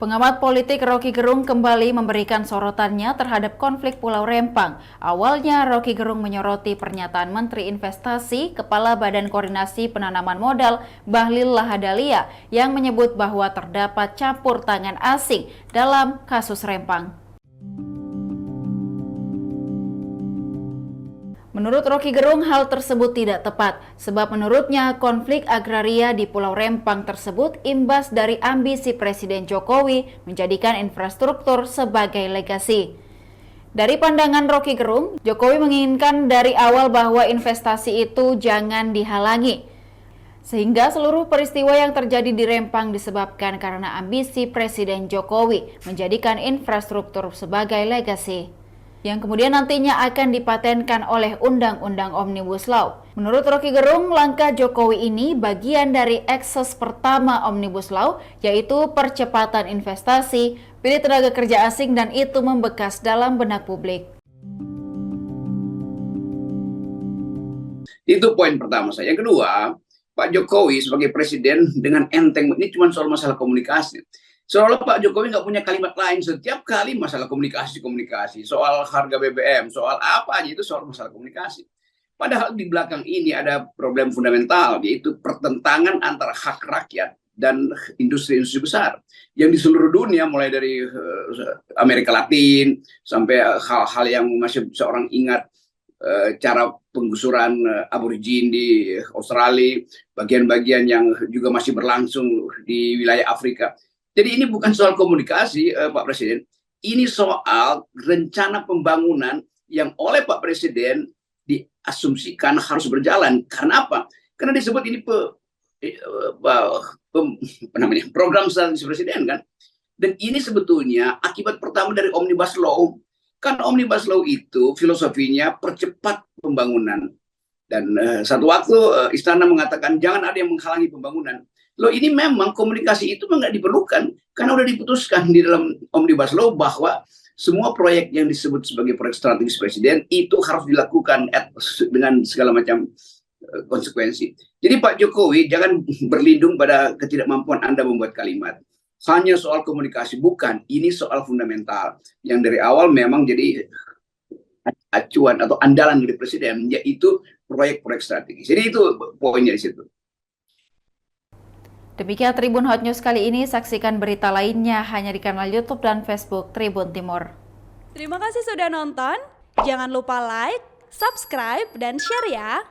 Pengamat politik Roky Gerung kembali memberikan sorotannya terhadap konflik Pulau Rempang. Awalnya Roky Gerung menyoroti pernyataan Menteri Investasi, Kepala Badan Koordinasi Penanaman Modal Bahlil Lahadalia yang menyebut bahwa terdapat campur tangan asing dalam kasus Rempang. Menurut Roky Gerung, hal tersebut tidak tepat, sebab menurutnya konflik agraria di Pulau Rempang tersebut imbas dari ambisi Presiden Jokowi menjadikan infrastruktur sebagai legasi. Dari pandangan Roky Gerung, Jokowi menginginkan dari awal bahwa investasi itu jangan dihalangi. Sehingga seluruh peristiwa yang terjadi di Rempang disebabkan karena ambisi Presiden Jokowi menjadikan infrastruktur sebagai legasi, yang kemudian nantinya akan dipatenkan oleh Undang-Undang Omnibus Law. Menurut Roky Gerung, langkah Jokowi ini bagian dari ekses pertama Omnibus Law, yaitu percepatan investasi, pilih tenaga kerja asing, dan itu membekas dalam benak publik. Itu poin pertama saya. Yang kedua, Pak Jokowi sebagai presiden dengan enteng, ini cuma soal masalah komunikasi. Seolah Pak Jokowi nggak punya kalimat lain, setiap kali masalah komunikasi, soal harga BBM, soal apa aja itu soal masalah komunikasi. Padahal di belakang ini ada problem fundamental, yaitu pertentangan antara hak rakyat dan industri-industri besar yang di seluruh dunia, mulai dari Amerika Latin sampai hal-hal yang masih seorang ingat, cara penggusuran aborigin di Australia, bagian-bagian yang juga masih berlangsung di wilayah Afrika. Jadi ini bukan soal komunikasi, Pak Presiden. Ini soal rencana pembangunan yang oleh Pak Presiden diasumsikan harus berjalan. Karena apa? Karena disebut ini program strategis Presiden, kan? Dan ini sebetulnya akibat pertama dari Omnibus Law. Kan Omnibus Law itu filosofinya percepat pembangunan. Dan satu waktu Istana mengatakan jangan ada yang menghalangi pembangunan. Loh, ini memang komunikasi itu nggak diperlukan karena udah diputuskan di dalam Omnibus Law bahwa semua proyek yang disebut sebagai proyek strategis Presiden itu harus dilakukan dengan segala macam konsekuensi. Jadi Pak Jokowi jangan berlindung pada ketidakmampuan Anda membuat kalimat. Hanya soal komunikasi, bukan. Ini soal fundamental yang dari awal memang jadi acuan atau andalan dari Presiden, yaitu proyek-proyek strategis. Jadi itu poinnya di situ. Demikian Tribun Hot News kali ini. Saksikan berita lainnya hanya di kanal YouTube dan Facebook Tribun Timur. Terima kasih sudah nonton. Jangan lupa like, subscribe, dan share ya.